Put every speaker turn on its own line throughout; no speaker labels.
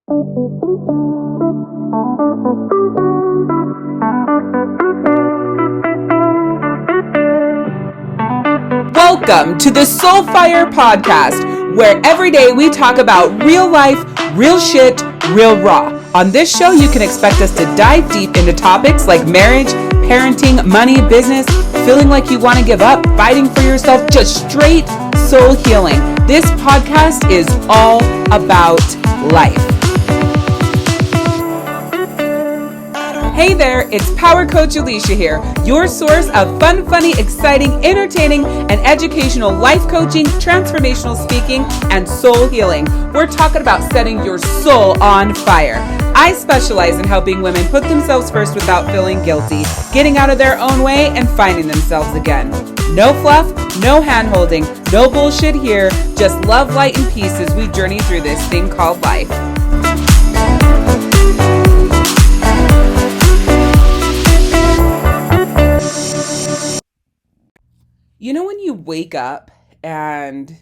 Welcome to the Soulfire Podcast, where every day we talk about real life, real shit, real raw. On this show, you can expect us to dive deep into topics like marriage, parenting, money, business, feeling like you want to give up, fighting for yourself, just straight soul healing. This podcast is all about life. Hey there, it's Power Coach Alishia here, your source of fun, funny, exciting, entertaining, and educational life coaching, transformational speaking, and soul healing. We're talking about setting your soul on fire. I specialize in helping women put themselves first without feeling guilty, getting out of their own way, and finding themselves again. No fluff, no hand-holding, no bullshit here, just love, light, and peace as we journey through this thing called life. You know when you wake up and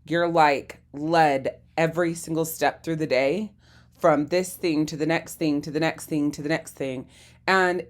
you're like led every single step through the day from this thing to the next thing to the next thing to the next thing, and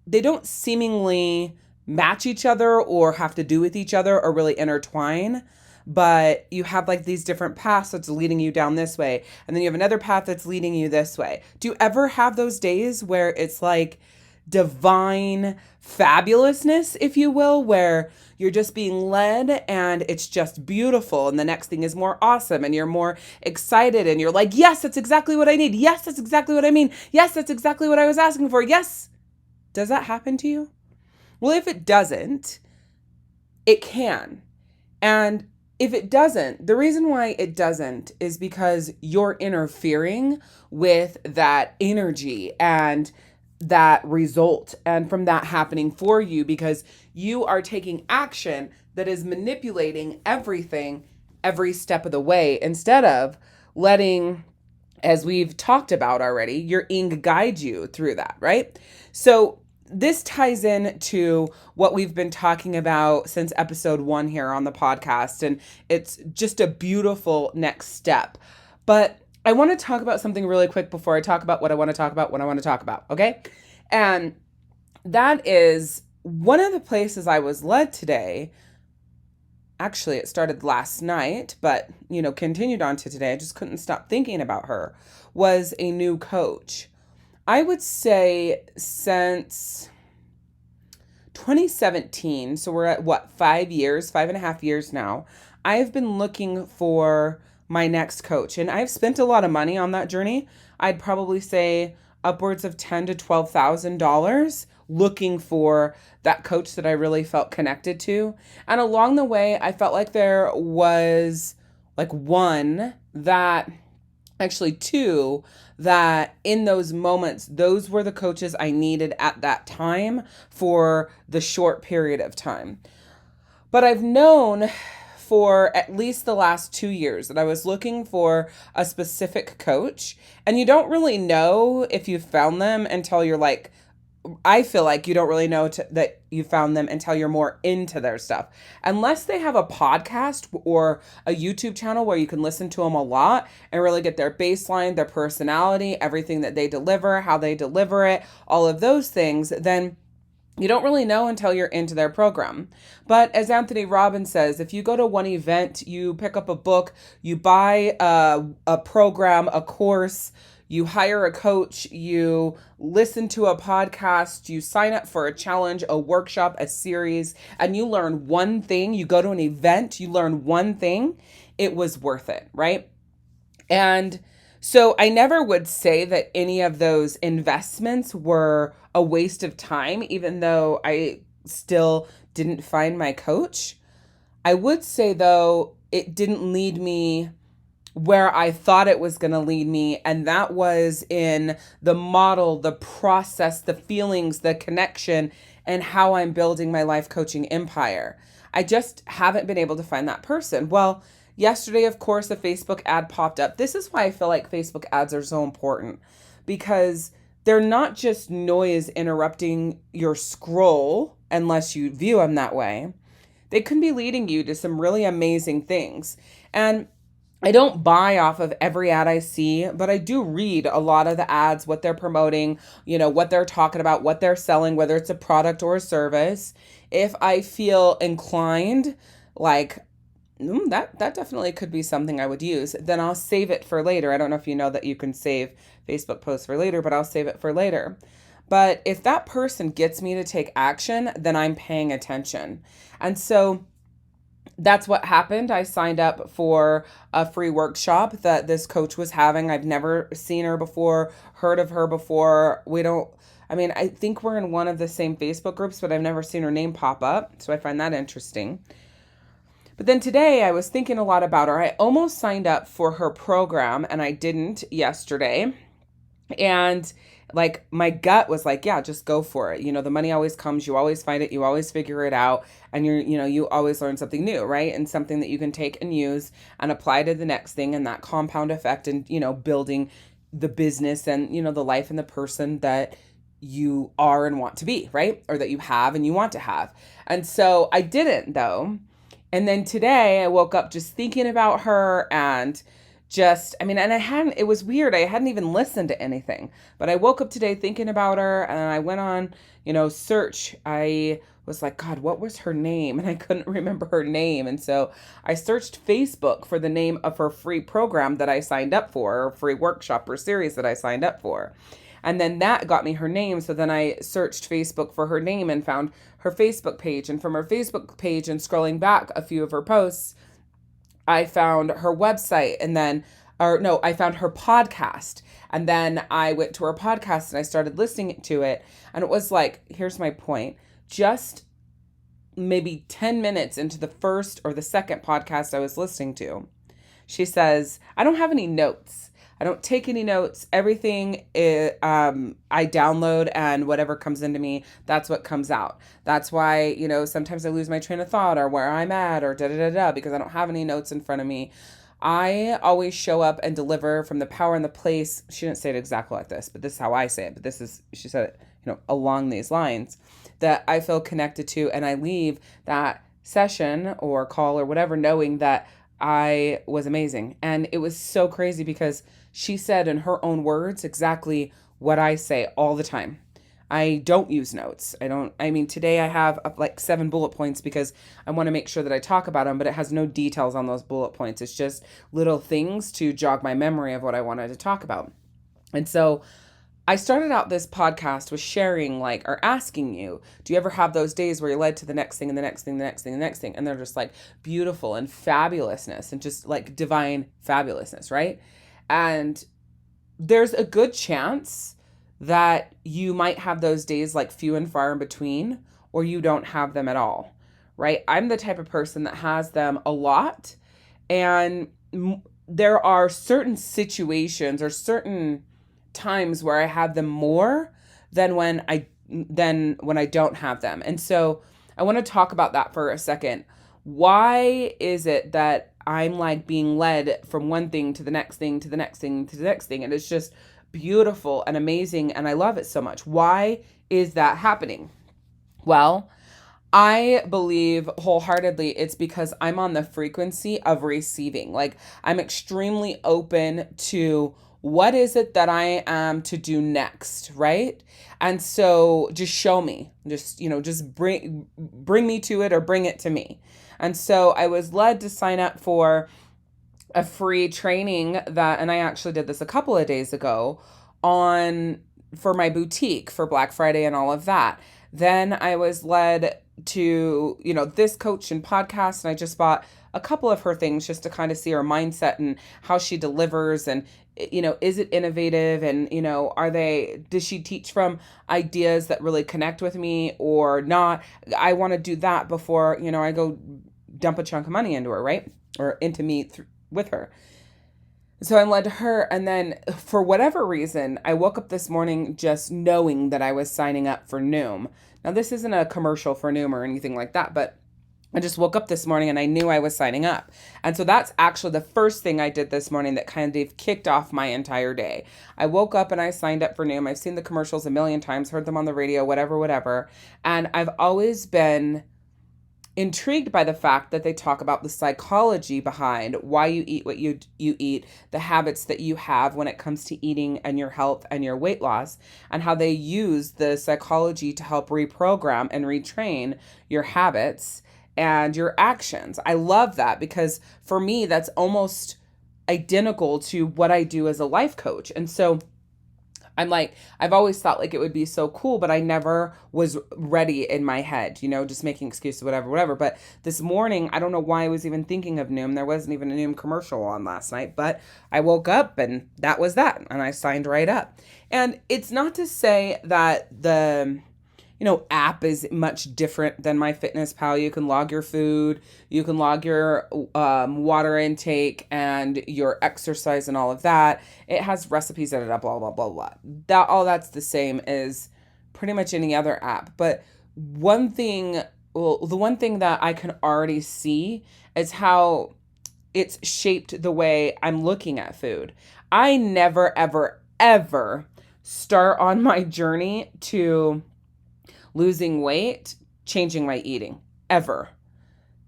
they don't seemingly match each other or have to do with each other or really intertwine, but you have like these different paths that's leading you down this way, and then you have another path that's leading you this way. Do you ever have those days where it's like divine fabulousness, if you will, where you're just being led and it's just beautiful, and the next thing is more awesome and you're more excited and you're like, yes, that's exactly what I need. Yes, that's exactly what I mean. Yes, that's exactly what I was asking for. Yes. Does that happen to you? Well, if it doesn't, it can. And if it doesn't, the reason why it doesn't is because you're interfering with that energy and that result, and from that happening for you, because you are taking action that is manipulating everything every step of the way, instead of letting, as we've talked about already, your ing guide you through that, right? So this ties in to what we've been talking about since episode 1 here on the podcast, and it's just a beautiful next step. But I want to talk about something really quick before I talk about what I want to talk about, okay? And that is one of the places I was led today. Actually, it started last night, but, continued on to today. I just couldn't stop thinking about her, was a new coach. I would say since 2017, so we're at 5 years, 5.5 years now, I've been looking for my next coach, and I've spent a lot of money on that journey. I'd probably say upwards of $10,000 to $12,000 looking for that coach that I really felt connected to. And along the way, I felt like there was like two that in those moments, those were the coaches I needed at that time for the short period of time. But I've known for at least the last 2 years that I was looking for a specific coach, and you don't really know if you found them until you're like, I feel like you don't really know that you found them until you're more into their stuff. Unless they have a podcast or a YouTube channel where you can listen to them a lot and really get their baseline, their personality, everything that they deliver, how they deliver it, all of those things, then you don't really know until you're into their program. But as Anthony Robbins says, if you go to one event, you pick up a book, you buy a program, a course, you hire a coach, you listen to a podcast, you sign up for a challenge, a workshop, a series, and you learn one thing, you go to an event, you learn one thing, it was worth it, right? And so I never would say that any of those investments were a waste of time, even though I still didn't find my coach. I would say, though, it didn't lead me where I thought it was going to lead me, and that was in the model, the process, the feelings, the connection, and how I'm building my life coaching empire. I just haven't been able to find that person. Well, yesterday, of course, a Facebook ad popped up. This is why I feel like Facebook ads are so important, because they're not just noise interrupting your scroll, unless you view them that way. They can be leading you to some really amazing things. And I don't buy off of every ad I see, but I do read a lot of the ads, what they're promoting, what they're talking about, what they're selling, whether it's a product or a service. If I feel inclined, like, that definitely could be something I would use, then I'll save it for later. I don't know if you know that you can save Facebook posts for later, but I'll save it for later. But if that person gets me to take action, then I'm paying attention. And so that's what happened. I signed up for a free workshop that this coach was having. I've never seen her before, heard of her before. I think we're in one of the same Facebook groups, but I've never seen her name pop up. So I find that interesting. But then today I was thinking a lot about her. I almost signed up for her program and I didn't yesterday. And like my gut was like, yeah, just go for it. The money always comes, you always find it, you always figure it out, and you always learn something new, right? And something that you can take and use and apply to the next thing, and that compound effect and, building the business and, the life and the person that you are and want to be, right? Or that you have and you want to have. And so I didn't though. And then today I woke up just thinking about her and it was weird. I hadn't even listened to anything, but I woke up today thinking about her and I went on, search. I was like, God, what was her name? And I couldn't remember her name. And so I searched Facebook for the name of her free program that I signed up for, or free workshop or series that I signed up for. And then that got me her name. So then I searched Facebook for her name and found her Facebook page. And from her Facebook page and scrolling back a few of her posts, I found her website I found her podcast. And then I went to her podcast and I started listening to it. And it was like, here's my point. Just maybe 10 minutes into the first or the second podcast I was listening to, she says, I don't have any notes. I don't take any notes. Everything I download, and whatever comes into me, that's what comes out. That's why, sometimes I lose my train of thought or where I'm at or because I don't have any notes in front of me. I always show up and deliver from the power and the place. She didn't say it exactly like this, but this is how I say it. But she said it, along these lines, that I feel connected to, and I leave that session or call or whatever knowing that I was amazing. And it was so crazy because she said in her own words exactly what I say all the time. I don't use notes. Today I have like 7 bullet points because I want to make sure that I talk about them, but it has no details on those bullet points. It's just little things to jog my memory of what I wanted to talk about. And so I started out this podcast with sharing or asking you, do you ever have those days where you're led to the next thing and the next thing, the next thing, the next thing? And they're just like beautiful and fabulousness and just like divine fabulousness, right? And there's a good chance that you might have those days like few and far in between, or you don't have them at all, right? I'm the type of person that has them a lot. And there are certain situations or certain times where I have them more than when I don't have them. And so I want to talk about that for a second. Why is it that I'm like being led from one thing to the next thing to the next thing to the next thing? And it's just beautiful and amazing. And I love it so much. Why is that happening? Well, I believe wholeheartedly it's because I'm on the frequency of receiving. Like I'm extremely open to what is it that I am to do next, right? And so just show me, just bring me to it or bring it to me. And so I was led to sign up for a free training and I actually did this a couple of days ago for my boutique for Black Friday and all of that. Then I was led to, this coach and podcast, and I just bought a couple of her things just to kind of see her mindset and how she delivers and, is it innovative and, does she teach from ideas that really connect with me or not? I want to do that before, I go dump a chunk of money into her, right? Or into me with her. So I'm led to her. And then for whatever reason, I woke up this morning just knowing that I was signing up for Noom. Now, this isn't a commercial for Noom or anything like that, but I just woke up this morning and I knew I was signing up. And so that's actually the first thing I did this morning that kind of kicked off my entire day. I woke up and I signed up for Noom. I've seen the commercials a million times, heard them on the radio, whatever. And I've always been intrigued by the fact that they talk about the psychology behind why you eat what you eat, the habits that you have when it comes to eating and your health and your weight loss, and how they use the psychology to help reprogram and retrain your habits and your actions. I love that because for me, that's almost identical to what I do as a life coach. And so I'm like, I've always thought like it would be so cool, but I never was ready in my head, just making excuses, whatever. But this morning, I don't know why I was even thinking of Noom. There wasn't even a Noom commercial on last night, but I woke up and that was that. And I signed right up. And it's not to say that the app is much different than MyFitnessPal. You can log your food, you can log your water intake and your exercise and all of that. It has recipes, blah, blah, blah, blah. That's the same as pretty much any other app. But the one thing that I can already see is how it's shaped the way I'm looking at food. I never, ever, ever start on my journey to losing weight, changing my eating, ever.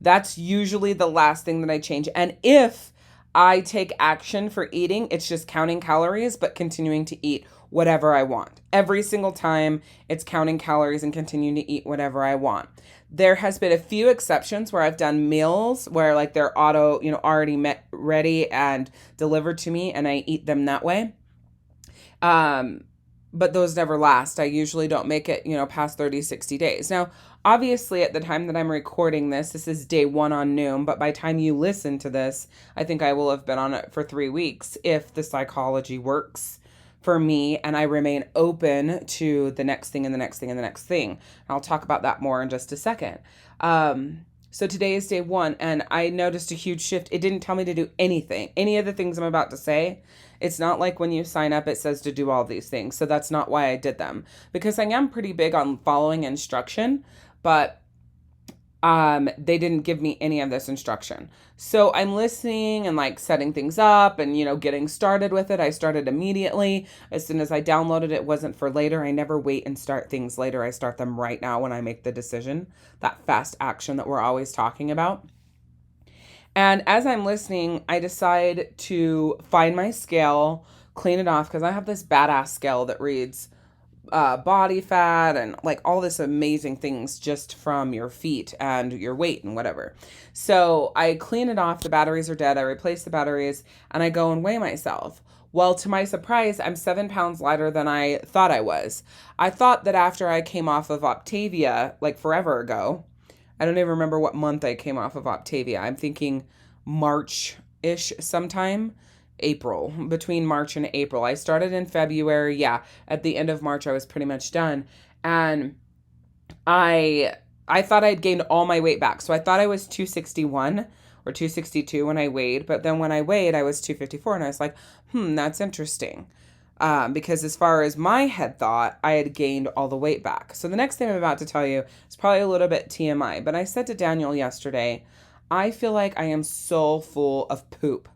That's usually the last thing that I change. And if I take action for eating, it's just counting calories, but continuing to eat whatever I want. Every single time it's counting calories and continuing to eat whatever I want. There has been a few exceptions where I've done meals where like they're already ready and delivered to me and I eat them that way. But those never last. I usually don't make it, past 30, 60 days. Now, obviously, at the time that I'm recording this is day 1 on Noom, but by the time you listen to this, I think I will have been on it for 3 weeks if the psychology works for me and I remain open to the next thing and the next thing and the next thing. And I'll talk about that more in just a second. So today is day 1 and I noticed a huge shift. It didn't tell me to do anything, any of the things I'm about to say. It's not like when you sign up, it says to do all these things. So that's not why I did them, because I am pretty big on following instruction, but they didn't give me any of this instruction. So I'm listening and like setting things up and, getting started with it. I started immediately. As soon as I downloaded it, it wasn't for later. I never wait and start things later. I start them right now when I make the decision, that fast action that we're always talking about. And as I'm listening, I decide to find my scale, clean it off, because I have this badass scale that reads body fat and like all this amazing things just from your feet and your weight and whatever. So I clean it off. The batteries are dead. I replace the batteries and I go and weigh myself. Well, to my surprise, I'm 7 pounds lighter than I thought I was. I thought that after I came off of Optavia, like forever ago, I don't even remember what month I came off of Optavia. I'm thinking March-ish sometime. April, between March and April. I started in February. Yeah, at the end of March, I was pretty much done. And I thought I'd gained all my weight back. So I thought I was 261 or 262 when I weighed. But then when I weighed, I was 254. And I was like, that's interesting. Because as far as my head thought, I had gained all the weight back. So the next thing I'm about to tell you is probably a little bit TMI, but I said to Daniel yesterday, I feel like I am so full of poop.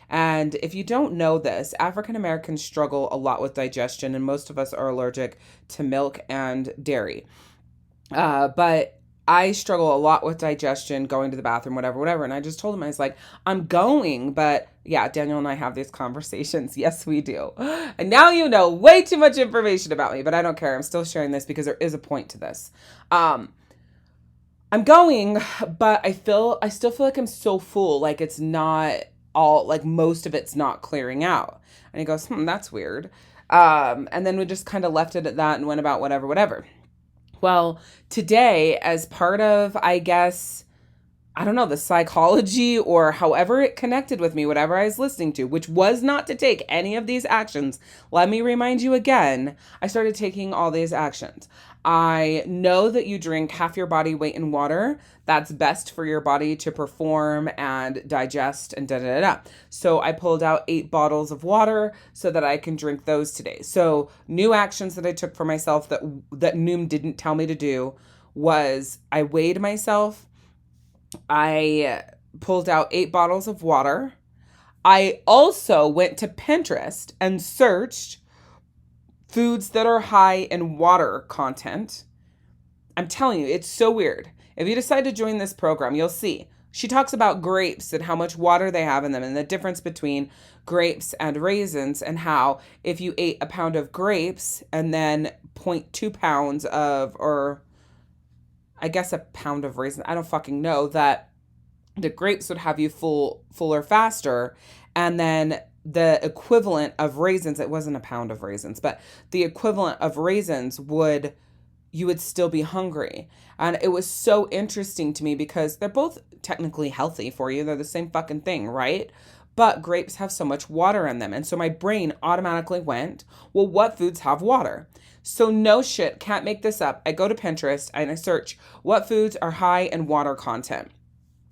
And if you don't know this, African Americans struggle a lot with digestion, and most of us are allergic to milk and dairy. But I struggle a lot with digestion, going to the bathroom, whatever. And I just told him, I was like, I'm going. But yeah, Daniel and I have these conversations. Yes, we do. And now you know way too much information about me, but I don't care. I'm still sharing this because there is a point to this. I'm going, but I still feel like I'm so full. Like it's not all, like most of it's not clearing out. And he goes, that's weird. And then we just kind of left it at that and went about whatever. Well, today, as part of, I guess, I don't know, the psychology or however it connected with me, whatever I was listening to, which was not to take any of these actions. Let me remind you again, I started taking all these actions. I know that you drink half your body weight in water. That's best for your body to perform and digest and da-da-da-da. So I pulled out 8 bottles of water so that I can drink those today. So new actions that I took for myself that Noom didn't tell me to do was I weighed myself. I pulled out 8 bottles of water. I also went to Pinterest and searched foods that are high in water content. I'm telling you, it's so weird. If you decide to join this program, you'll see. She talks about grapes and how much water they have in them and the difference between grapes and raisins, and how if you ate a pound of grapes and then 0.2 pounds of, or I guess a pound of raisins, I don't fucking know, that the grapes would have you fuller faster. And then the equivalent of raisins, it wasn't a pound of raisins, but the equivalent of raisins you would still be hungry. And it was so interesting to me because they're both technically healthy for you. They're the same fucking thing, right? But grapes have so much water in them. And so my brain automatically went, well, what foods have water? So no shit, can't make this up. I go to Pinterest and I search what foods are high in water content.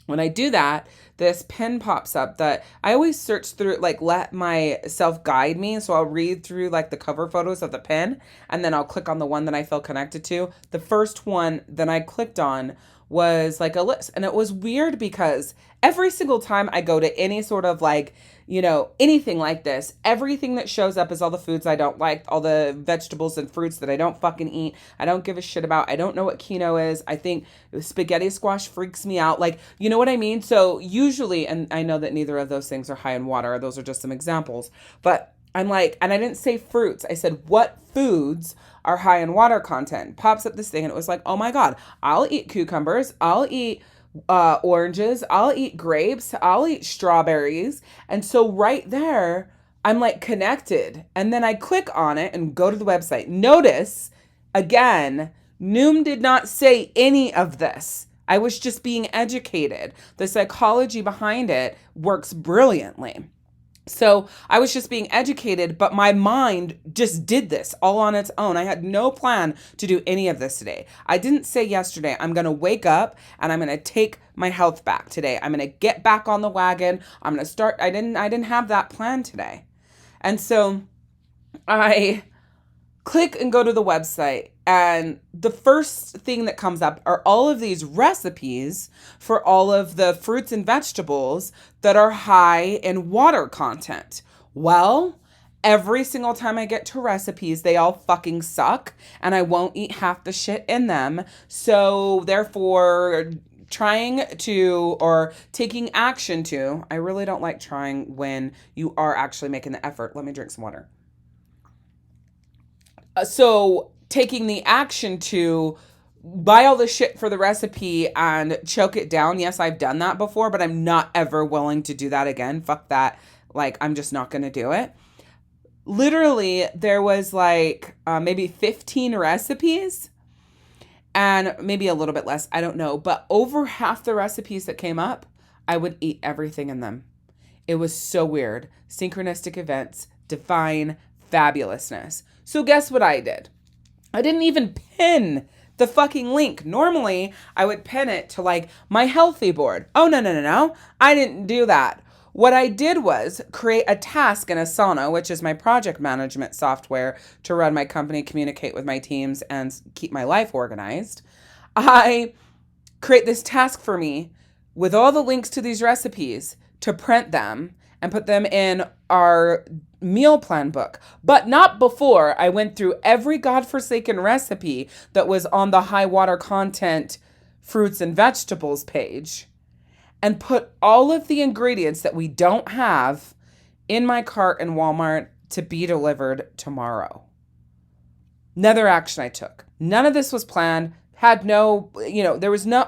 When I do that, this pin pops up that I always search through, like let myself guide me. So I'll read through like the cover photos of the pin and then I'll click on the one that I feel connected to. The first one that I clicked on was like a list. And it was weird because every single time I go to any sort of like, anything like this, everything that shows up is all the foods I don't like, all the vegetables and fruits that I don't fucking eat. I don't give a shit about. I don't know what quinoa is. I think spaghetti squash freaks me out. Like, you know what I mean? So usually, and I know that neither of those things are high in water. Those are just some examples. But I'm like, and I didn't say fruits. I said, what foods are high in water content? Pops up this thing and it was like, oh my God, I'll eat cucumbers. I'll eat oranges. I'll eat grapes. I'll eat strawberries. And so right there, I'm like connected. And then I click on it and go to the website. Notice again, Noom did not say any of this. I was just being educated. The psychology behind it works brilliantly. So I was just being educated, but my mind just did this all on its own. I had no plan to do any of this today. I didn't say yesterday, I'm going to wake up and I'm going to take my health back today. I'm going to get back on the wagon. I'm going to start. I didn't have that plan today. And so I click and go to the website, and the first thing that comes up are all of these recipes for all of the fruits and vegetables that are high in water content. Well, every single time I get to recipes, they all fucking suck, and I won't eat half the shit in them. So therefore, trying to, or taking action to, I really don't like trying when you are actually making the effort. Let me drink some water. So taking the action to buy all the shit for the recipe and choke it down. Yes, I've done that before, but I'm not ever willing to do that again. Fuck that. Like, I'm just not going to do it. Literally, there was like maybe 15 recipes and maybe a little bit less. I don't know. But over half the recipes that came up, I would eat everything in them. It was so weird. Synchronistic events, divine fabulousness. So guess what I did? I didn't even pin the fucking link. Normally, I would pin it to like my healthy board. Oh, no. I didn't do that. What I did was create a task in Asana, which is my project management software to run my company, communicate with my teams, and keep my life organized. I create this task for me with all the links to these recipes to print them and put them in our meal plan book, but not before I went through every godforsaken recipe that was on the high water content fruits and vegetables page and put all of the ingredients that we don't have in my cart in Walmart to be delivered tomorrow. Another action I took. None of this was planned, I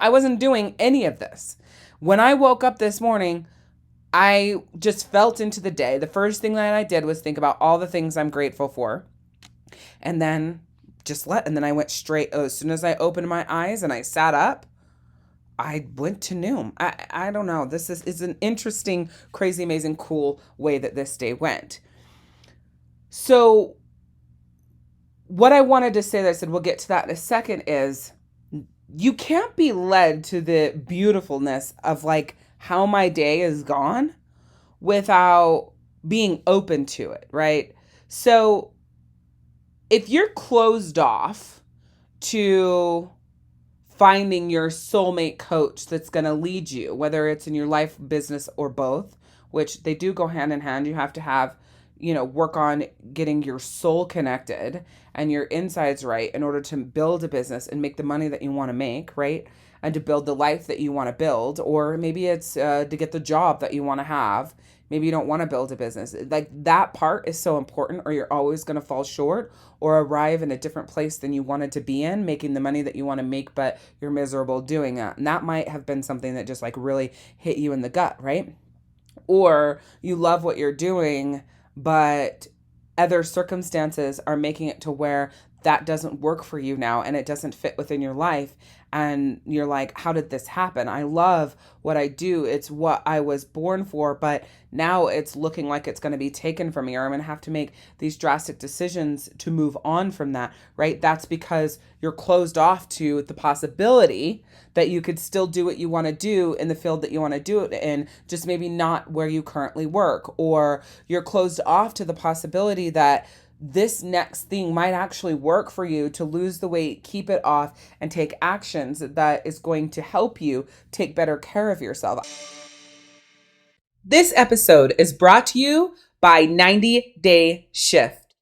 wasn't doing any of this. When I woke up this morning, I just felt into the day. The first thing that I did was think about all the things I'm grateful for. And then and then I went straight, as soon as I opened my eyes and I sat up, I went to Noom. I don't know. This is an interesting, crazy, amazing, cool way that this day went. So what I wanted to say that I said, we'll get to that in a second, is you can't be led to the beautifulness of like how my day is gone without being open to it, right? So if you're closed off to finding your soulmate coach that's going to lead you, whether it's in your life, business, or both, which they do go hand in hand. You have to have, work on getting your soul connected and your insides right in order to build a business and make the money that you want to make, right? And to build the life that you want to build. Or maybe it's to get the job that you want to have. Maybe you don't want to build a business. Like, that part is so important, or you're always going to fall short or arrive in a different place than you wanted to be in, making the money that you want to make, but you're miserable doing that. And that might have been something that just like really hit you in the gut, right? Or you love what you're doing, but other circumstances are making it to where that doesn't work for you now and it doesn't fit within your life. And you're like, how did this happen? I love what I do. It's what I was born for, but now it's looking like it's going to be taken from me, or I'm going to have to make these drastic decisions to move on from that, right? That's because you're closed off to the possibility that you could still do what you want to do in the field that you want to do it in, just maybe not where you currently work. Or you're closed off to the possibility that this next thing might actually work for you to lose the weight, keep it off, and take actions that is going to help you take better care of yourself. This episode is brought to you by 90 Day Shift.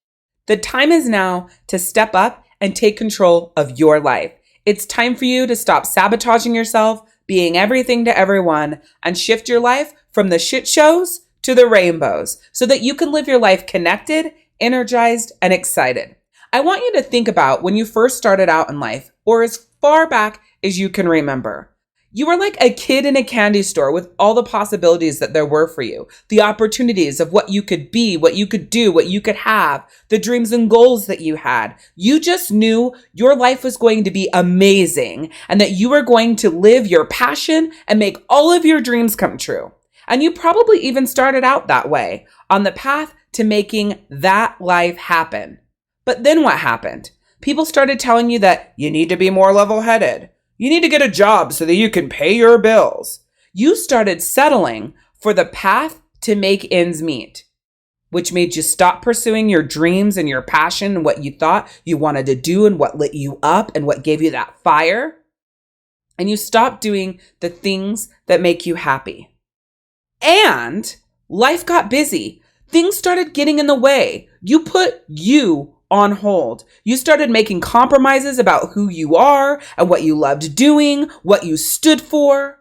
The time is now to step up and take control of your life. It's time for you to stop sabotaging yourself, being everything to everyone, and shift your life from the shit shows to the rainbows so that you can live your life connected, energized, and excited. I want you to think about when you first started out in life, or as far back as you can remember. You were like a kid in a candy store with all the possibilities that there were for you, the opportunities of what you could be, what you could do, what you could have, the dreams and goals that you had. You just knew your life was going to be amazing and that you were going to live your passion and make all of your dreams come true. And you probably even started out that way, on the path to making that life happen. But then what happened? People started telling you that you need to be more level-headed. You need to get a job so that you can pay your bills. You started settling for the path to make ends meet, which made you stop pursuing your dreams and your passion and what you thought you wanted to do and what lit you up and what gave you that fire. And you stopped doing the things that make you happy. And life got busy. Things started getting in the way. You put you on hold. You started making compromises about who you are and what you loved doing, what you stood for.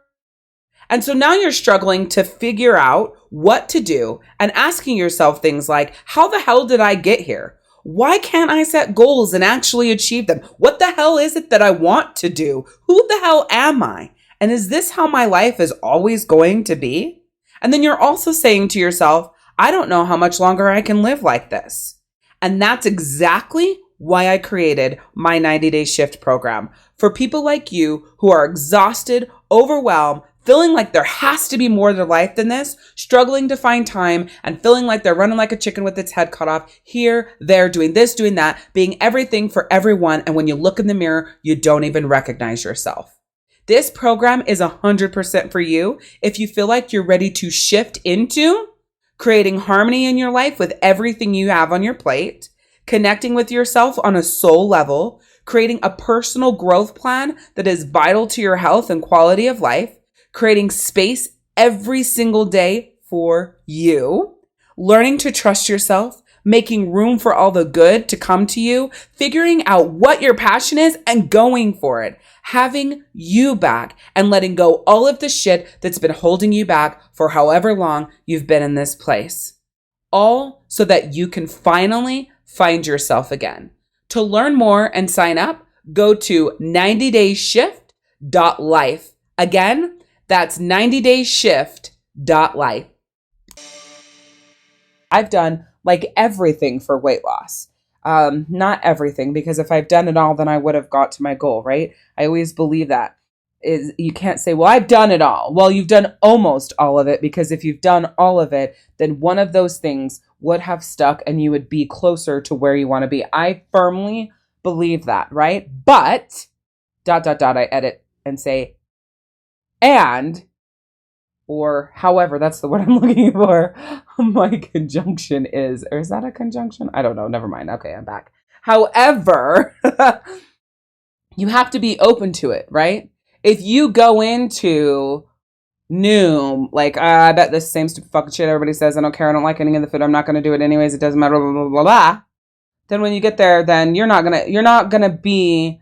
And so now you're struggling to figure out what to do and asking yourself things like, how the hell did I get here? Why can't I set goals and actually achieve them? What the hell is it that I want to do? Who the hell am I? And is this how my life is always going to be? And then you're also saying to yourself, I don't know how much longer I can live like this. And that's exactly why I created my 90-Day Shift program for people like you who are exhausted, overwhelmed, feeling like there has to be more to their life than this, struggling to find time, and feeling like they're running like a chicken with its head cut off, here, there, doing this, doing that, being everything for everyone. And when you look in the mirror, you don't even recognize yourself. This program is 100% for you if you feel like you're ready to shift into creating harmony in your life with everything you have on your plate, connecting with yourself on a soul level, creating a personal growth plan that is vital to your health and quality of life, creating space every single day for you, learning to trust yourself, making room for all the good to come to you, figuring out what your passion is and going for it, having you back and letting go all of the shit that's been holding you back for however long you've been in this place. All so that you can finally find yourself again. To learn more and sign up, go to 90dayshift.life. Again, that's 90dayshift.life. I've done like everything for weight loss. Not everything, because if I've done it all, then I would have got to my goal, right? I always believe that. You can't say, well, I've done it all. Well, you've done almost all of it, because if you've done all of it, then one of those things would have stuck and you would be closer to where you want to be. I firmly believe that, right? But, ... I edit and say, and, or however, that's the word I'm looking for. My conjunction is, or is that a conjunction? I don't know. Never mind. Okay, I'm back. However, you have to be open to it, right? If you go into knew, like, I bet this same stupid fucking shit everybody says, I don't care, I don't like any of the food, I'm not going to do it anyways, it doesn't matter, blah, blah, blah, blah. Then when you get there, then you're not going to be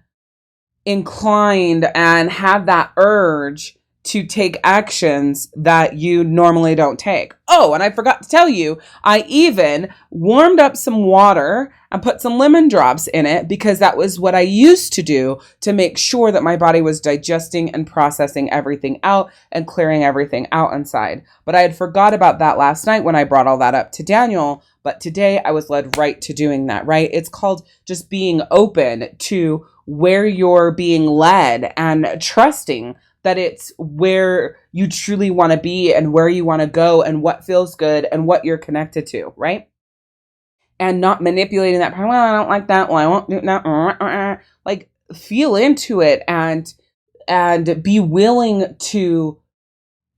inclined and have that urge to take actions that you normally don't take. Oh, and I forgot to tell you, I even warmed up some water and put some lemon drops in it because that was what I used to do to make sure that my body was digesting and processing everything out and clearing everything out inside. But I had forgot about that last night when I brought all that up to Daniel. But today I was led right to doing that, right? It's called just being open to where you're being led and trusting that it's where you truly want to be and where you want to go and what feels good and what you're connected to, right? And not manipulating that part. Well, I don't like that. Well, I won't do that. Like, feel into it and be willing to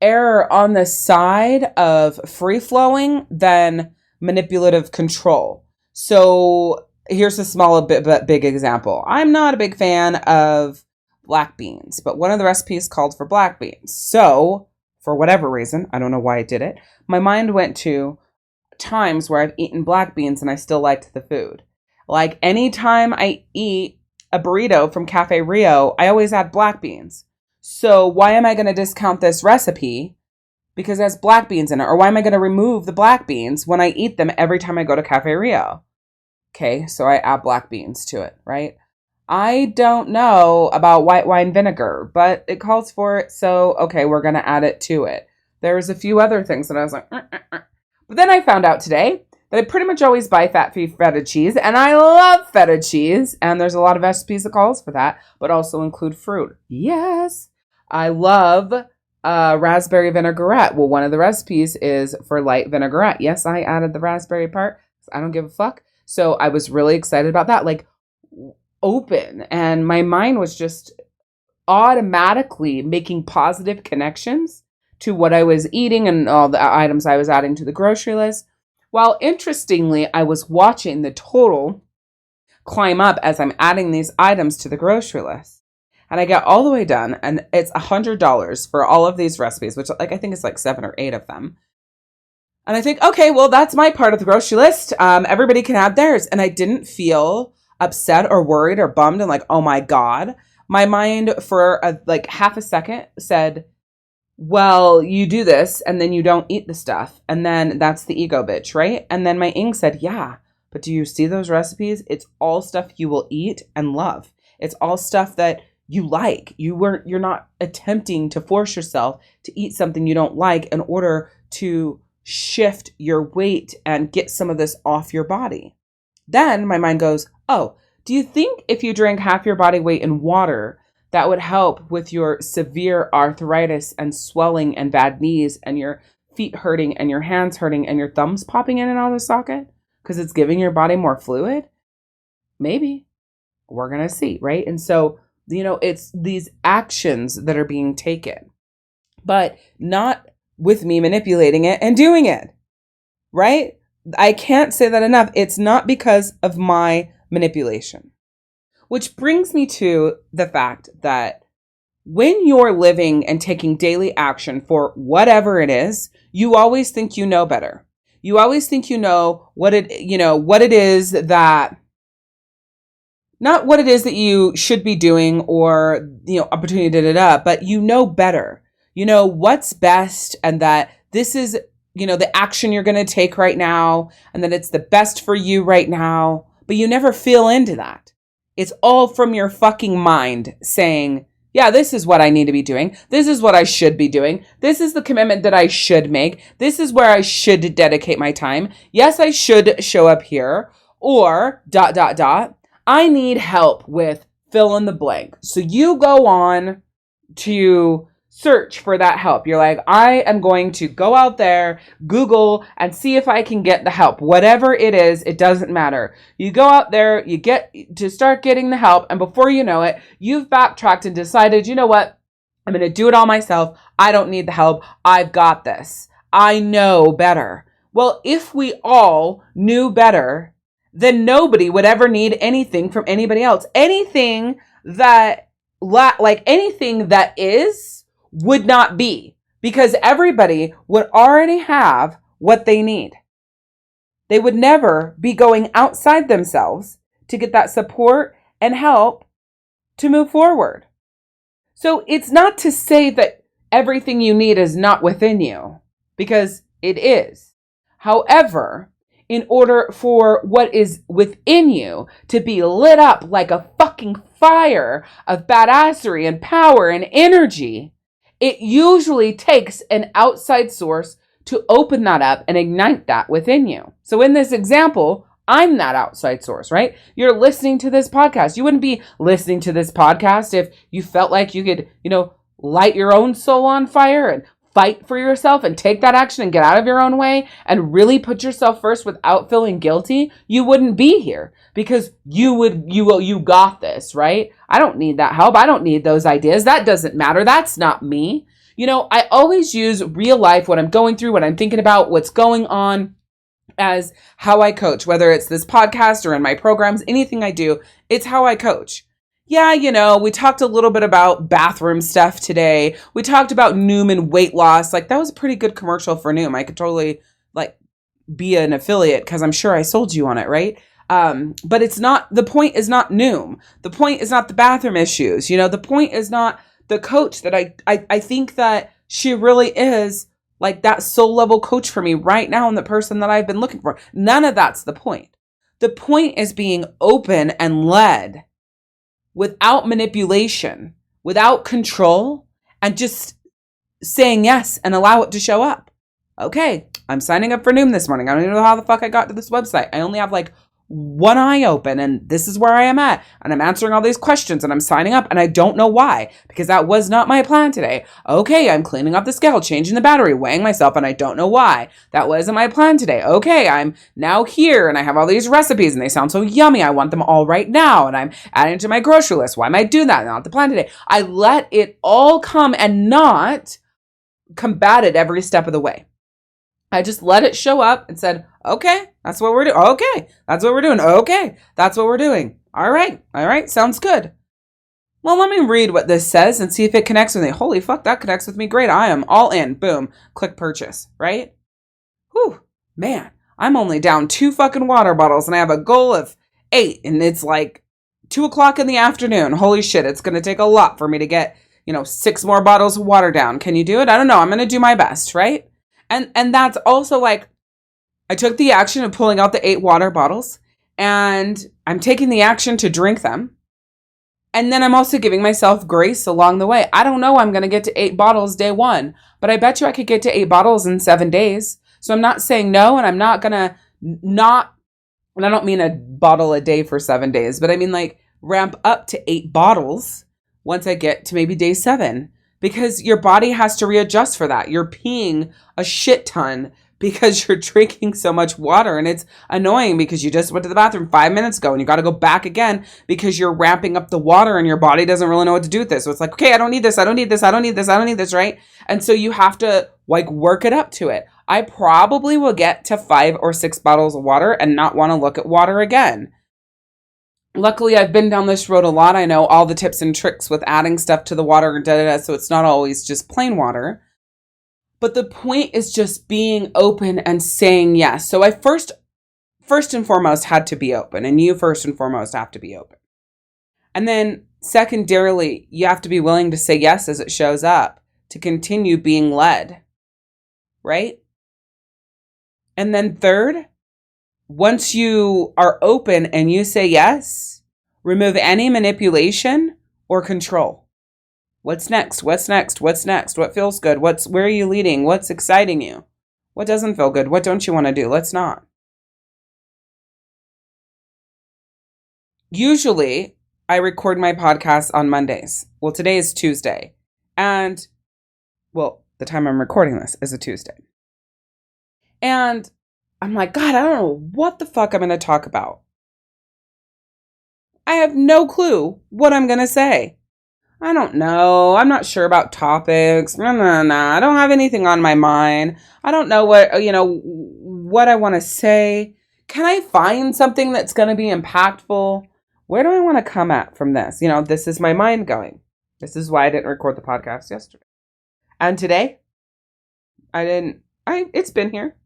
err on the side of free flowing than manipulative control. So here's a small but big example. I'm not a big fan of black beans, but one of the recipes called for black beans. So for whatever reason, I don't know why I did it, my mind went to times where I've eaten black beans and I still liked the food. Like anytime I eat a burrito from Cafe Rio, I always add black beans. So why am I going to discount this recipe because it has black beans in it? Or why am I going to remove the black beans when I eat them every time I go to Cafe Rio? Okay, so I add black beans to it, right? I don't know about white wine vinegar, but it calls for it. So, okay, we're going to add it to it. There's a few other things that I was like, But then I found out today that I pretty much always buy fat-free feta cheese, and I love feta cheese. And there's a lot of recipes that calls for that, but also include fruit. Yes, I love raspberry vinaigrette. Well, one of the recipes is for light vinaigrette. Yes, I added the raspberry part. I don't give a fuck. So I was really excited about that. Like, open, and my mind was just automatically making positive connections to what I was eating and all the items I was adding to the grocery list. While interestingly, I was watching the total climb up as I'm adding these items to the grocery list. And I get all the way done, and it's $100 for all of these recipes, which I think it's like 7 or 8 of them. And I think, okay, well, that's my part of the grocery list. Everybody can add theirs. And I didn't feel upset or worried or bummed and like, oh my God. My mind for like half a second said, well, you do this and then you don't eat the stuff. And then that's the ego bitch, right? And then my ing said, yeah, but do you see those recipes? It's all stuff you will eat and love. It's all stuff that you like. You're not attempting to force yourself to eat something you don't like in order to shift your weight and get some of this off your body. Then my mind goes, oh, do you think if you drank half your body weight in water, that would help with your severe arthritis and swelling and bad knees and your feet hurting and your hands hurting and your thumbs popping in and out of the socket because it's giving your body more fluid? Maybe. We're going to see, right? And so, it's these actions that are being taken, but not with me manipulating it and doing it, right? I can't say that enough. It's not because of my manipulation. Which brings me to the fact that when you're living and taking daily action for whatever it is, you always think you know better. You always think you know what it is that, not what it is that you should be doing or, opportunity, but you know better. You know what's best and that this is, the action you're going to take right now and that it's the best for you right now, but you never feel into that. It's all from your fucking mind saying, yeah, this is what I need to be doing. This is what I should be doing. This is the commitment that I should make. This is where I should dedicate my time. Yes, I should show up here or ... I need help with fill in the blank. So you go on to search for that help. You're like, I am going to go out there, Google, and see if I can get the help. Whatever it is, it doesn't matter. You go out there, you get to start getting the help, and before you know it, you've backtracked and decided, you know what? I'm going to do it all myself. I don't need the help. I've got this. I know better. Well, if we all knew better, then nobody would ever need anything from anybody else. Anything that is would not be. because everybody would already have what they need. They would never be going outside themselves to get that support and help to move forward. So it's not to say that everything you need is not within you, because it is. However, in order for what is within you to be lit up like a fucking fire of badassery and power and energy, it usually takes an outside source to open that up and ignite that within you. So in this example, I'm that outside source, right? You're listening to this podcast. You wouldn't be listening to this podcast if you felt like you could, light your own soul on fire and fight for yourself and take that action and get out of your own way and really put yourself first without feeling guilty. You wouldn't be here because you got this, right? I don't need that help. I don't need those ideas. That doesn't matter. That's not me. I always use real life, what I'm going through, what I'm thinking about, what's going on, as how I coach, whether it's this podcast or in my programs, anything I do, it's how I coach. Yeah, we talked a little bit about bathroom stuff today. We talked about Noom and weight loss. Like, that was a pretty good commercial for Noom. I could totally be an affiliate because I'm sure I sold you on it, right? But it's not, the point is not Noom. The point is not the bathroom issues. The point is not the coach that I think that she really is like that soul level coach for me right now and the person that I've been looking for. None of that's the point. The point is being open and led without manipulation, without control, and just saying yes and allow it to show up. Okay, I'm signing up for Noom this morning. I don't even know how the fuck I got to this website. I only have one eye open and this is where I am at. And I'm answering all these questions and I'm signing up and I don't know why, because that was not my plan today. Okay, I'm cleaning up the scale, changing the battery, weighing myself, and I don't know why. That wasn't my plan today. Okay, I'm now here and I have all these recipes and they sound so yummy. I want them all right now. And I'm adding to my grocery list. Why am I doing that? Not the plan today. I let it all come and not combat it every step of the way. I just let it show up and said, okay, that's what we're doing. Okay, that's what we're doing. Okay, that's what we're doing. All right, sounds good. Well, let me read what this says and see if it connects with me. Holy fuck, that connects with me. Great, I am all in. Boom, click purchase, right? Whew, man, I'm only down 2 fucking water bottles and I have a goal of 8 and it's 2:00 in the afternoon. Holy shit, it's going to take a lot for me to get, 6 more bottles of water down. Can you do it? I don't know. I'm going to do my best, right? And that's also I took the action of pulling out the 8 water bottles and I'm taking the action to drink them. And then I'm also giving myself grace along the way. I don't know I'm going to get to 8 bottles day 1, but I bet you I could get to 8 bottles in 7 days. So I'm not saying no, and I'm not going to and I don't mean a bottle a day for 7 days, but I mean ramp up to 8 bottles once I get to maybe day 7. Because your body has to readjust for that. You're peeing a shit ton because you're drinking so much water. And it's annoying because you just went to the bathroom 5 minutes ago and you got to go back again because you're ramping up the water and your body doesn't really know what to do with this. So it's okay, I don't need this. I don't need this. I don't need this. I don't need this, right? And so you have to work it up to it. I probably will get to 5 or 6 bottles of water and not want to look at water again. Luckily, I've been down this road a lot. I know all the tips and tricks with adding stuff to the water, so it's not always just plain water. But the point is just being open and saying yes. So I first and foremost had to be open, and you first and foremost have to be open. And then secondarily, you have to be willing to say yes as it shows up to continue being led, right? And then third, once you are open and you say yes, remove any manipulation or control. What's next? What's next? What's next? What feels good? Where are you leading? What's exciting you? What doesn't feel good? What don't you want to do? Let's not. Usually, I record my podcast on Mondays. Well, today is Tuesday. And, the time I'm recording this is a Tuesday. And I'm like, God, I don't know what the fuck I'm going to talk about. I have no clue what I'm going to say. I don't know. I'm not sure about topics. No. I don't have anything on my mind. I don't know what I want to say. Can I find something that's going to be impactful? Where do I want to come at from this? This is my mind going. This is why I didn't record the podcast yesterday. And today, It's been here.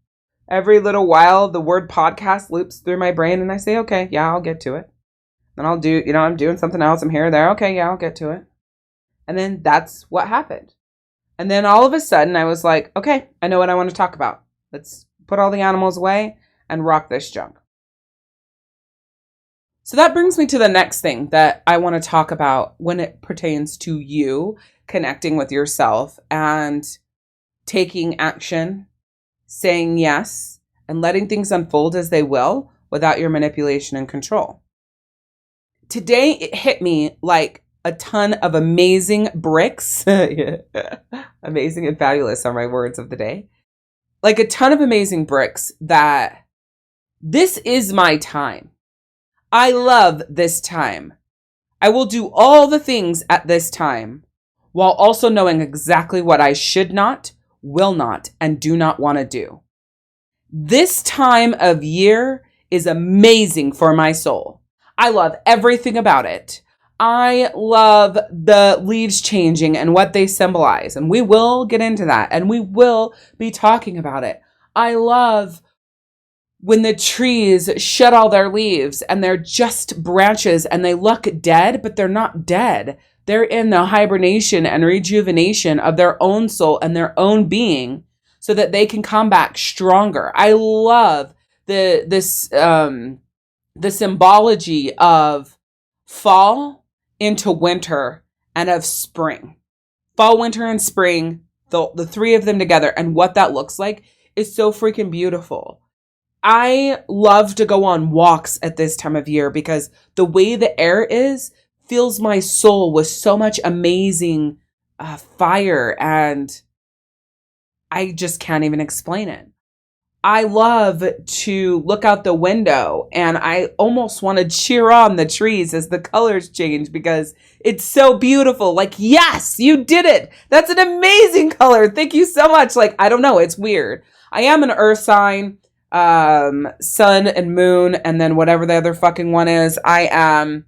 Every little while, the word podcast loops through my brain and I say, okay, yeah, I'll get to it. Then I'll do, I'm doing something else. I'm here or there. Okay, yeah, I'll get to it. And then that's what happened. And then all of a sudden I was like, okay, I know what I want to talk about. Let's put all the animals away and rock this junk. So that brings me to the next thing that I want to talk about when it pertains to you connecting with yourself and taking action, saying yes, and letting things unfold as they will without your manipulation and control. Today, it hit me like a ton of amazing bricks. Amazing and fabulous are my words of the day. Like a ton of amazing bricks that this is my time. I love this time. I will do all the things at this time while also knowing exactly what I should not, will not, and do not want to do. This time of year is amazing for my soul. I love everything about it. I love the leaves changing and what they symbolize. And we will get into that and we will be talking about it. I love when the trees shed all their leaves and they're just branches and they look dead, but they're not dead. They're in the hibernation and rejuvenation of their own soul and their own being so that they can come back stronger. I love the symbology of fall into winter and of spring. Fall, winter, and spring, the three of them together and what that looks like is so freaking beautiful. I love to go on walks at this time of year because the way the air is fills my soul with so much amazing fire, and I just can't even explain it. I love to look out the window and I almost want to cheer on the trees as the colors change because it's so beautiful. Like, yes, you did it. That's an amazing color. Thank you so much. Like, I don't know. It's weird. I am an earth sign. Sun and moon, and then whatever the other fucking one is. I am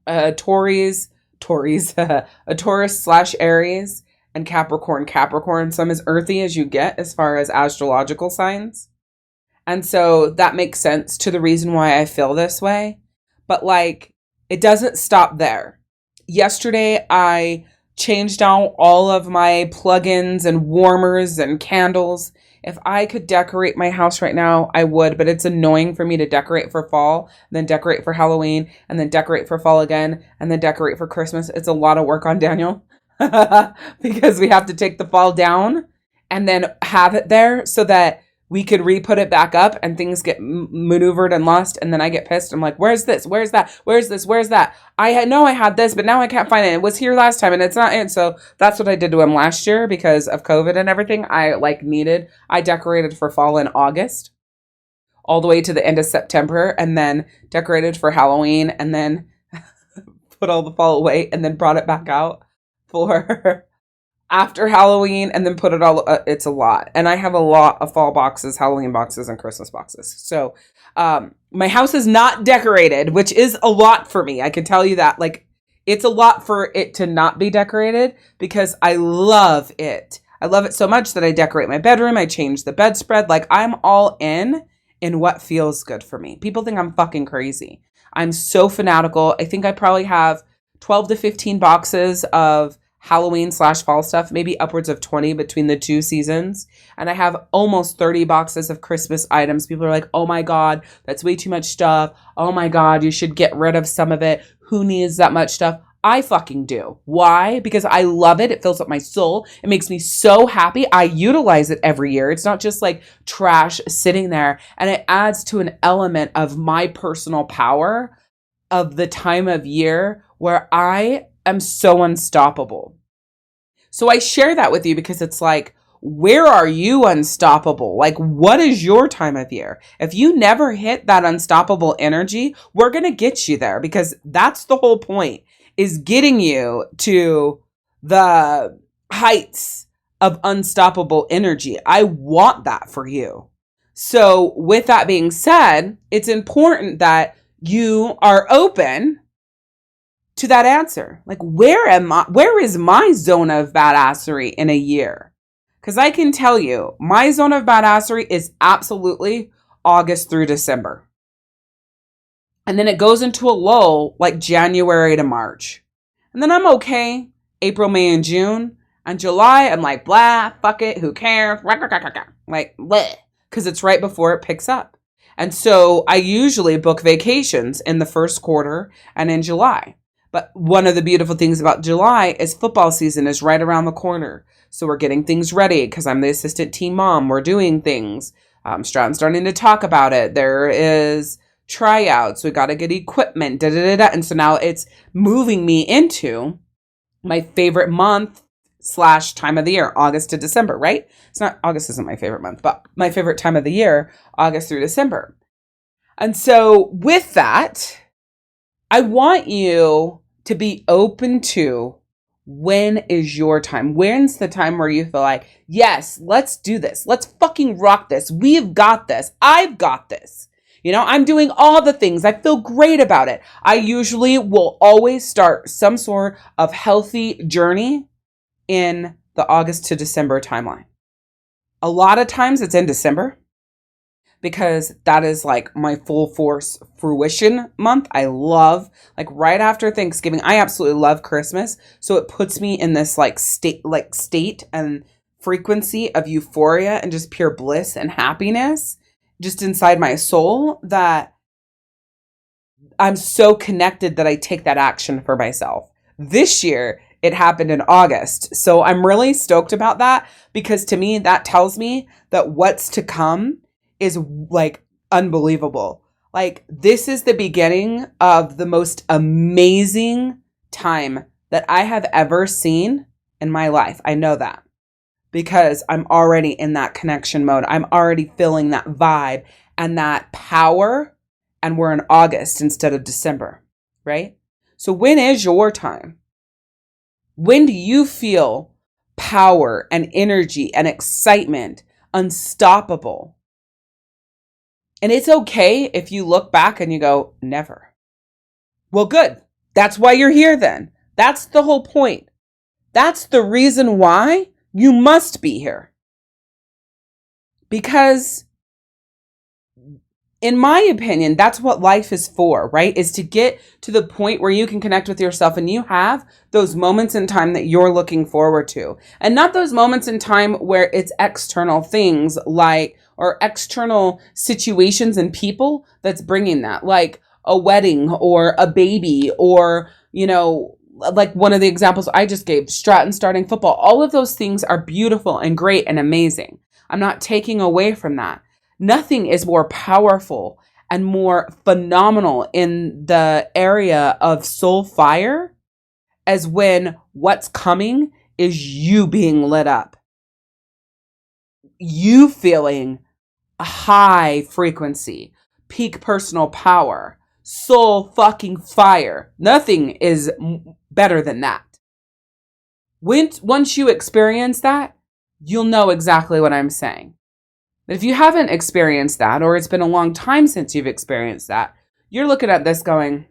a Taurus / Aries, and Capricorn. So I'm as earthy as you get as far as astrological signs. And so that makes sense to the reason why I feel this way. But like, it doesn't stop there. Yesterday, I changed out all of my plugins and warmers and candles. If I could decorate my house right now, I would, but it's annoying for me to decorate for fall, and then decorate for Halloween, and then decorate for fall again, and then decorate for Christmas. It's a lot of work on Daniel because we have to take the fall down and then have it there so that we could re-put it back up and things get maneuvered and lost. And then I get pissed. I'm like, where's this? Where's that? Where's this? Where's that? I know I had this, but now I can't find it. It was here last time and it's not it. So that's what I did to him last year because of COVID and everything. I decorated for fall in August all the way to the end of September and then decorated for Halloween and then put all the fall away and then brought it back out for after Halloween and then put it all, it's a lot. And I have a lot of fall boxes, Halloween boxes, and Christmas boxes. So my house is not decorated, which is a lot for me. I can tell you that. Like, it's a lot for it to not be decorated because I love it. I love it so much that I decorate my bedroom. I change the bedspread. Like, I'm all in what feels good for me. People think I'm fucking crazy. I'm so fanatical. I think I probably have 12 to 15 boxes of Halloween / fall stuff, maybe upwards of 20 between the two seasons. And I have almost 30 boxes of Christmas items. People are like, oh my God, that's way too much stuff. Oh my God, you should get rid of some of it. Who needs that much stuff? I fucking do. Why? Because I love it. It fills up my soul. It makes me so happy. I utilize it every year. It's not just like trash sitting there. And it adds to an element of my personal power of the time of year where I am so unstoppable. So I share that with you because it's like, where are you unstoppable? Like, what is your time of year? If you never hit that unstoppable energy, we're going to get you there because that's the whole point, is getting you to the heights of unstoppable energy. I want that for you. So with that being said, it's important that you are open to that answer. Like, where is my zone of badassery in a year? Because I can tell you, my zone of badassery is absolutely August through December. And then it goes into a lull like January to March. And then I'm okay April, May, and June. And July, I'm like, blah, fuck it, who cares? Like, bleh. Because it's right before it picks up. And so I usually book vacations in the first quarter and in July. But one of the beautiful things about July is football season is right around the corner. So we're getting things ready because I'm the assistant team mom. We're doing things. Stratton's starting to talk about it. There is tryouts. We got to get equipment. And so now it's moving me into my favorite month / time of the year, August to December, right? It's not, August isn't my favorite month, but my favorite time of the year, August through December. And so with that, I want you to be open to when is your time? When's the time where you feel like, yes, let's do this. Let's fucking rock this. We've got this. I've got this. I'm doing all the things. I feel great about it. I usually will always start some sort of healthy journey in the August to December timeline. A lot of times it's in December because that is like my full force fruition month. I love, like right after Thanksgiving, I absolutely love Christmas. So it puts me in this state and frequency of euphoria and just pure bliss and happiness just inside my soul that I'm so connected that I take that action for myself. This year, it happened in August. So I'm really stoked about that because to me, that tells me that what's to come is like unbelievable. Like this is the beginning of the most amazing time that I have ever seen in my life. I know that because I'm already in that connection mode. I'm already feeling that vibe and that power. And we're in August instead of December, right? So when is your time? When do you feel power and energy and excitement, unstoppable? And it's okay if you look back and you go, never. Well, good. That's why you're here then. That's the whole point. That's the reason why you must be here. Because in my opinion, that's what life is for, right? Is to get to the point where you can connect with yourself and you have those moments in time that you're looking forward to. And not those moments in time where it's external things like, or external situations and people that's bringing that, like a wedding or a baby or, like one of the examples I just gave, Stratton starting football. All of those things are beautiful and great and amazing. I'm not taking away from that. Nothing is more powerful and more phenomenal in the area of soul fire as when what's coming is you being lit up. You feeling a high frequency, peak personal power, soul fucking fire. Nothing is better than that. Once you experience that, you'll know exactly what I'm saying. But if you haven't experienced that, or it's been a long time since you've experienced that, you're looking at this going,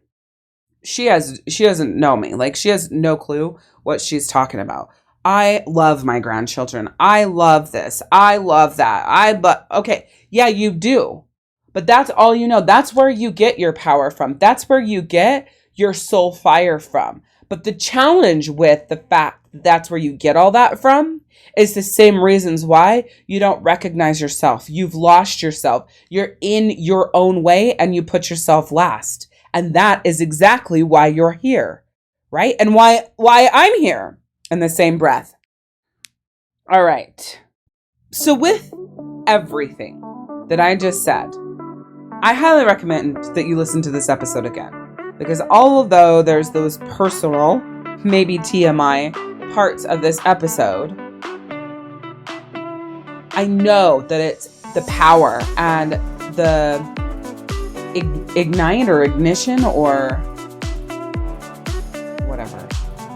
she doesn't know me. Like she has no clue what she's talking about. I love my grandchildren. I love this. I love that. Okay. Yeah, you do. But that's all you know. That's where you get your power from. That's where you get your soul fire from. But the challenge with the fact that that's where you get all that from is the same reasons why you don't recognize yourself. You've lost yourself. You're in your own way and you put yourself last. And that is exactly why you're here, right? And why I'm here in the same breath. All right. So with everything that I just said, I highly recommend that you listen to this episode again. Because although there's those personal, maybe TMI parts of this episode, I know that it's the power and the ignite or ignition or whatever,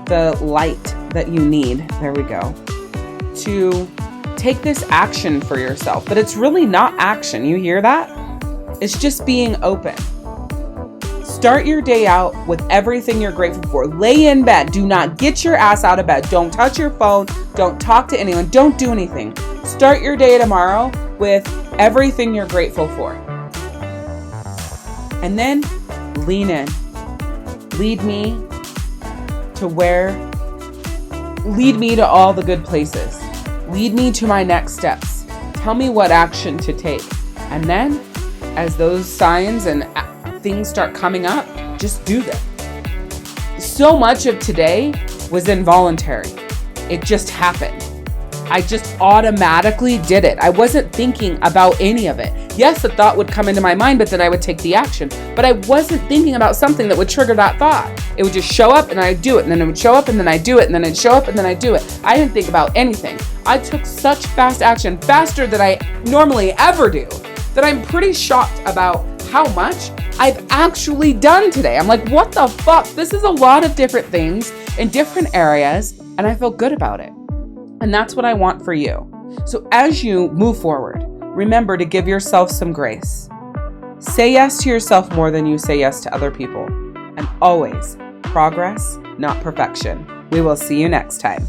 the light that you need, there we go, to take this action for yourself. But it's really not action. You hear that? It's just being open. Start your day out with everything you're grateful for. Lay in bed. Do not get your ass out of bed. Don't touch your phone. Don't talk to anyone. Don't do anything. Start your day tomorrow with everything you're grateful for. And then lean in. Lead me to all the good places. Lead me to my next steps. Tell me what action to take. And then as those signs and things start coming up, just do them. So much of today was involuntary. It just happened. I just automatically did it. I wasn't thinking about any of it. Yes, a thought would come into my mind, but then I would take the action. But I wasn't thinking about something that would trigger that thought. It would just show up and I'd do it. And then it would show up and then I'd do it. And then it'd show up and then I'd do it. I didn't think about anything. I took such fast action, faster than I normally ever do, that I'm pretty shocked about how much I've actually done today. I'm like, what the fuck? This is a lot of different things in different areas, and I feel good about it. And that's what I want for you. So as you move forward, remember to give yourself some grace. Say yes to yourself more than you say yes to other people. And always, progress, not perfection. We will see you next time.